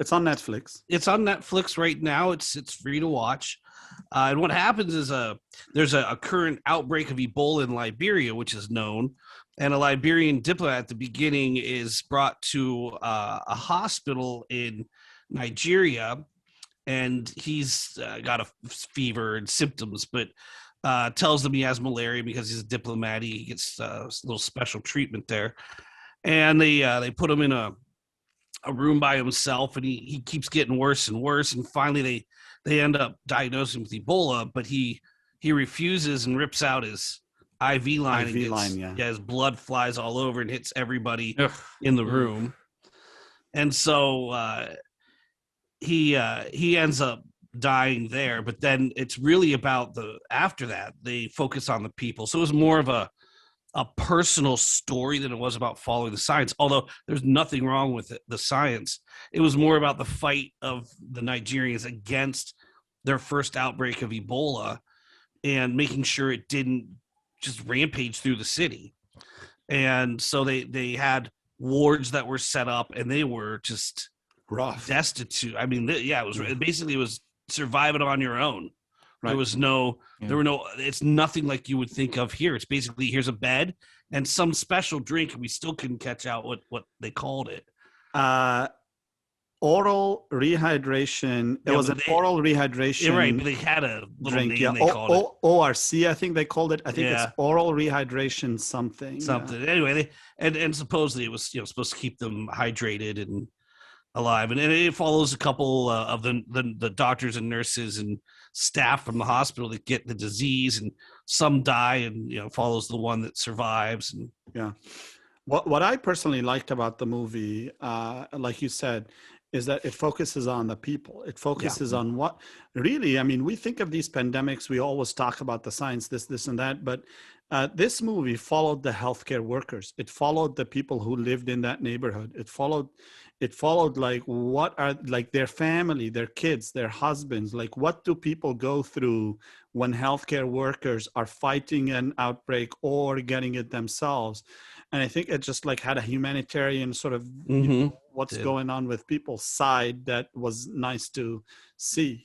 It's on Netflix. It's on Netflix right now. It's free to watch. And what happens is there's a current outbreak of Ebola in Liberia, which is known. And a Liberian diplomat at the beginning is brought to a hospital in Nigeria, and he's got a fever and symptoms, but tells them he has malaria because he's a diplomat. He gets a little special treatment there, and they put him in a room by himself, and he keeps getting worse and worse, and finally they end up diagnosing him with Ebola, but he refuses and rips out his IV line. His blood flies all over and hits everybody in the room, and so he ends up dying there. But then it's really about after that they focus on the people, so it was more of a personal story than it was about following the science, although there's nothing wrong with the science. It was more about the fight of the Nigerians against their first outbreak of Ebola and making sure it didn't just rampage through the city. And so they had wards that were set up, and they were just rough, destitute. I mean, it was basically, it was survive it on your own. Right. There was it's nothing like you would think of here. It's basically, here's a bed and some special drink, and we still couldn't catch out what they called it. oral rehydration. It Yeah, was but an oral rehydration You're right, but they had a little drink. name Yeah, they called it. ORC, I think they called it. I think it's Yeah. oral rehydration something. Something. Anyway, and supposedly it was supposed to keep them hydrated and alive, and it follows a couple of the doctors and nurses and staff from the hospital that get the disease, and some die, and follows the one that survives. And Yeah. What I personally liked about the movie, like you said, is that it focuses on the people. It focuses on what really, I mean, we think of these pandemics, we always talk about the science, this, and that, but this movie followed the healthcare workers. It followed the people who lived in that neighborhood. It followed like what are like their family, their kids, their husbands, like what do people go through when healthcare workers are fighting an outbreak or getting it themselves. And I think it just like had a humanitarian sort of what's going on with people's side that was nice to see.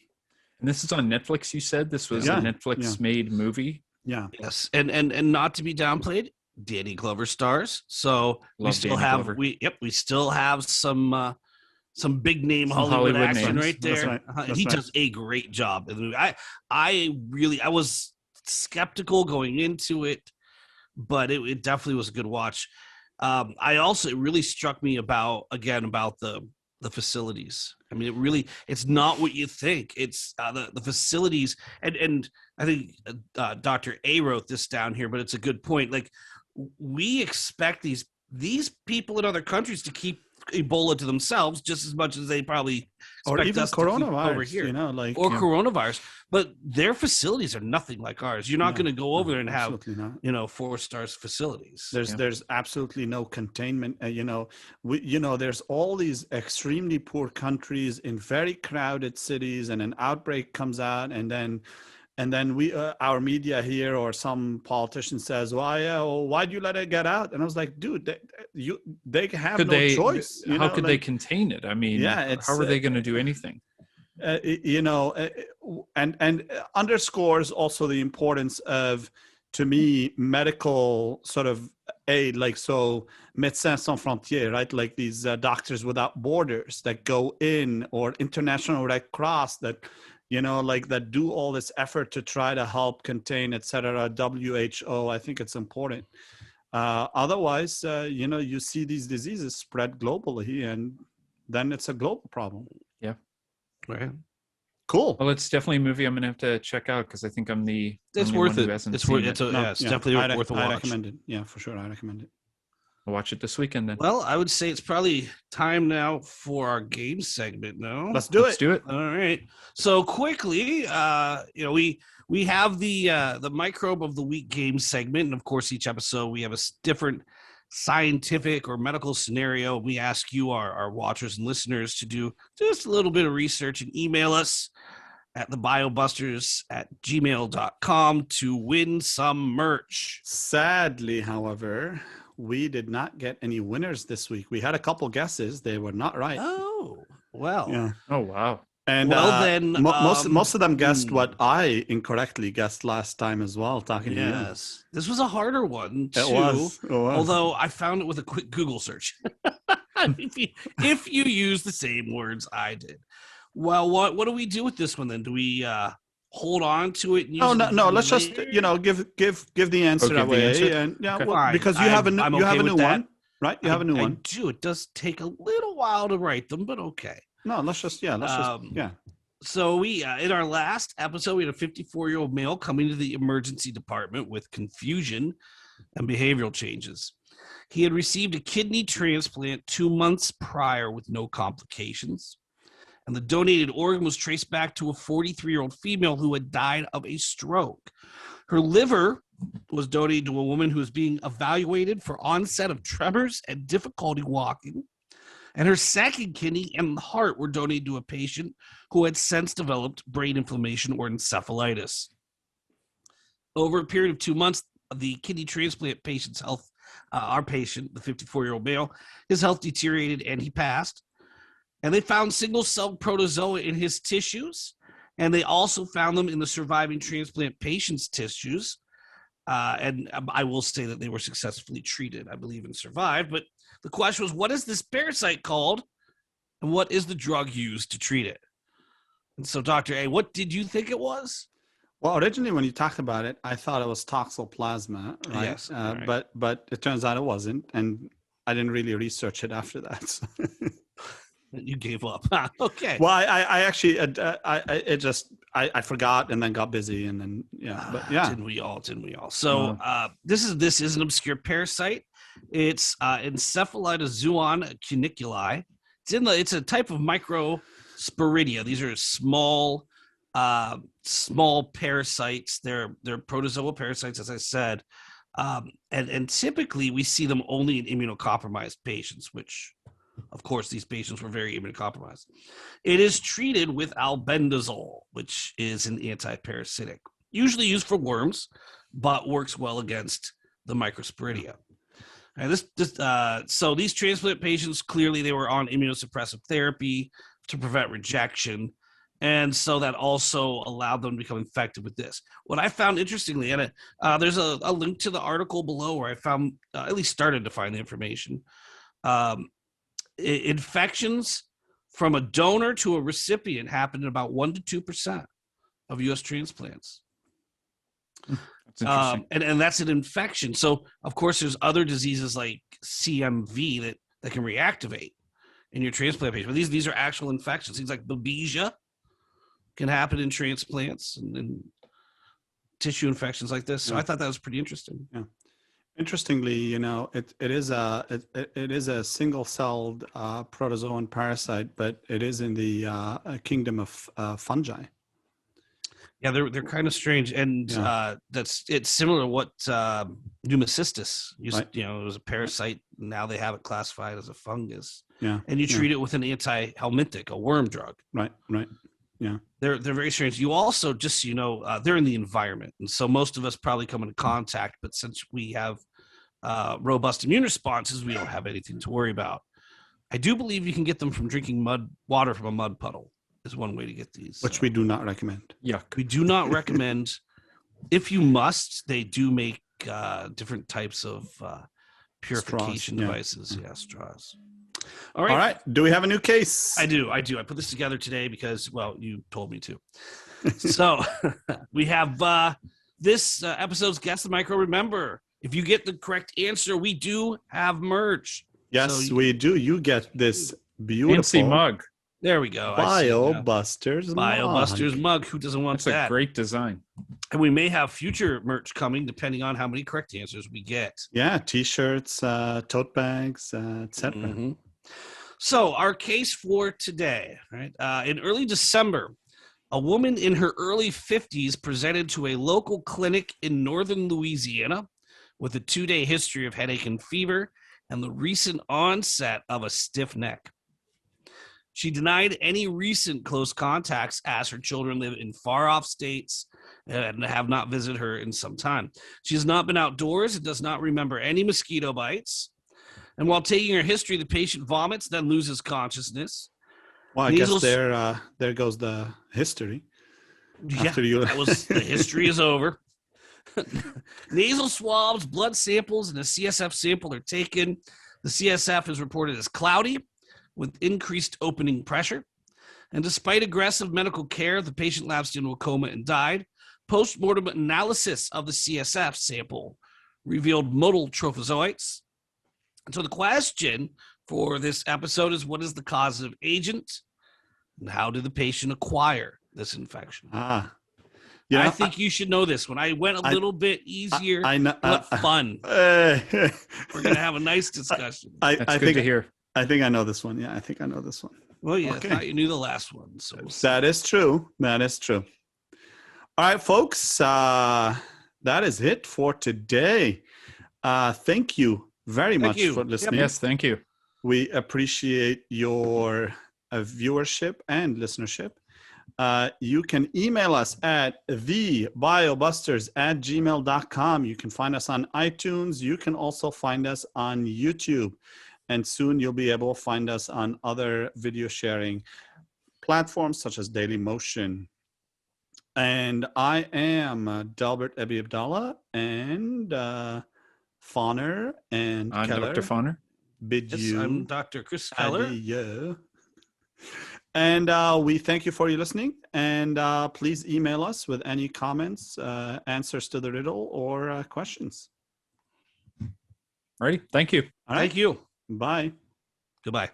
And this is on Netflix, you said? This was a Netflix-made movie? Yeah. Yes, and not to be downplayed, Danny Glover stars. So we still have we still have some big name Hollywood action names. right there. He does a great job in the movie. I was skeptical going into it, but it definitely was a good watch. It really struck me about the facilities. I mean, it's not what you think. It's the facilities, and I think Dr. A wrote this down here, but it's a good point. Like, we expect these people in other countries to keep Ebola to themselves just as much as they probably expect or even us coronavirus, to keep over here, coronavirus. But their facilities are nothing like ours. You're not going to go over there and have 4-star facilities. There's absolutely no containment. There's all these extremely poor countries in very crowded cities, and an outbreak comes out, and then we our media here or some politician says, why'd you let it get out? And I was like, dude, they have no choice. How could they contain it? I mean, how are they going to do anything? And underscores also the importance of, to me, medical sort of aid, like so Médecins Sans Frontières, right? Like these Doctors Without Borders that go in, or International Red Cross that that do all this effort to try to help contain, etc. WHO, I think it's important. Otherwise, you see these diseases spread globally, and then it's a global problem. Yeah. Right. Cool. Well, it's definitely a movie I'm going to have to check out, because I think I'm the it's only worth one who it. hasn't It's seen worth it. it's definitely worth a watch. I recommend it. Yeah, for sure. I recommend it. I'll watch it this weekend then. Well, I would say it's probably time now for our game segment. No, Let's do it. All right. So quickly, we have the Microbe of the Week game segment, and of course, each episode we have a different scientific or medical scenario. We ask you, our watchers and listeners, to do just a little bit of research and email us at thebiobusters@gmail.com to win some merch. Sadly, however, we did not get any winners this week. We had a couple guesses. They were not right. Oh, well. Yeah. Oh, wow. And then most of them guessed what I incorrectly guessed last time as well, talking to you. Yes. This was a harder one, too. It was. Although I found it with a quick Google search. if you use the same words I did. Well, what do we do with this one then? Do we hold on to it? And use no. Let's just give the answer away, and because you have a new one, right? You have a new one. I do. It does take a little while to write them, but okay. No, let's just. So we in our last episode, we had a 54-year-old male coming to the emergency department with confusion and behavioral changes. He had received a kidney transplant 2 months prior with no complications. And the donated organ was traced back to a 43-year-old female who had died of a stroke. Her liver was donated to a woman who was being evaluated for onset of tremors and difficulty walking. And her second kidney and heart were donated to a patient who had since developed brain inflammation or encephalitis. Over a period of 2 months, the kidney transplant patient's health, our patient, the 54-year-old male, his health deteriorated and he passed. And they found single-cell protozoa in his tissues, and they also found them in the surviving transplant patient's tissues. And I will say that they were successfully treated, I believe, and survived. But the question was, what is this parasite called? And what is the drug used to treat it? And so, Dr. A, what did you think it was? Well, originally when you talked about it, I thought it was toxoplasma, right? Yes, right. But it turns out it wasn't, and I didn't really research it after that. So. You gave up. Okay. Well, I actually I forgot and then got busy and then but yeah. Didn't we all? So this is an obscure parasite. It's Encephalidozoon cuniculi. It's a type of microsporidia. These are small parasites. They're protozoal parasites, as I said. And typically we see them only in immunocompromised patients, which of course these patients were very immunocompromised. It is treated with albendazole, which is an anti-parasitic, usually used for worms, but works well against the microsporidia. And so these transplant patients, clearly they were on immunosuppressive therapy to prevent rejection. And so that also allowed them to become infected with this. What I found interestingly, and there's a link to the article below where I found, at least started to find the information. Infections from a donor to a recipient happen in about 1% to 2% of U.S. transplants. That's interesting. And that's an infection. So, of course, there's other diseases like CMV that can reactivate in your transplant patient. But these are actual infections. Things like babesia can happen in transplants and tissue infections like this. So I thought that was pretty interesting. Yeah. Interestingly, it is a single-celled protozoan parasite, but it is in the kingdom of fungi. Yeah, they're kind of strange, and it's similar to what pneumocystis used. Right. It was a parasite. Now they have it classified as a fungus. Yeah, and you treat it with an anti-helminthic, a worm drug. Right. Yeah, they're very strange. You also, just they're in the environment, and so most of us probably come into contact. But since we have robust immune responses, we don't have anything to worry about. I do believe you can get them from drinking water from a mud puddle. Is one way to get these, which we do not recommend. Yeah, we do not recommend. If you must, they do make different types of purification devices. Yeah, straws. All right. Do we have a new case? I do. I put this together today because, well, you told me to. So we have this episode's Guess the Microbe. Remember, if you get the correct answer, we do have merch. Yes, we do. You get this beautiful fancy mug. There we go. BioBusters mug. Who doesn't want that? That's a great design. And we may have future merch coming depending on how many correct answers we get. Yeah, T-shirts, tote bags, etc. Mm-hmm. So our case for today, right? In early December, a woman in her early 50s presented to a local clinic in northern Louisiana with a 2-day history of headache and fever and the recent onset of a stiff neck. She denied any recent close contacts as her children live in far-off states and have not visited her in some time. She has not been outdoors and does not remember any mosquito bites. And while taking her history, the patient vomits, then loses consciousness. Well, I guess there goes the history. Yeah, the history is over. Nasal swabs, blood samples, and a CSF sample are taken. The CSF is reported as cloudy with increased opening pressure. And despite aggressive medical care, the patient lapsed into a coma and died. Post-mortem analysis of the CSF sample revealed motile trophozoites. And so the question for this episode is, what is the causative agent? And how did the patient acquire this infection? I think you should know this one. I went a little bit easier, but fun. We're going to have a nice discussion. That's good to hear. I think I know this one. Yeah, I think I know this one. Well, yeah, okay. I thought you knew the last one. So that is true. That is true. All right, folks. That is it for today. Thank you very much for listening. Yep. Yes, thank you. We appreciate your viewership and listenership. You can email us at thebiobusters@gmail.com. You can find us on iTunes. You can also find us on YouTube. And soon you'll be able to find us on other video sharing platforms such as Dailymotion. And I am Delbert Ebi Abdallah and Fauner and I'm Keller. Dr. Fauner. Bid you. I'm Dr. Chris Keller. Adieu. And we thank you for your listening. And please email us with any comments, answers to the riddle, or questions. Alrighty. Thank you. All right. Thank you. Bye. Goodbye.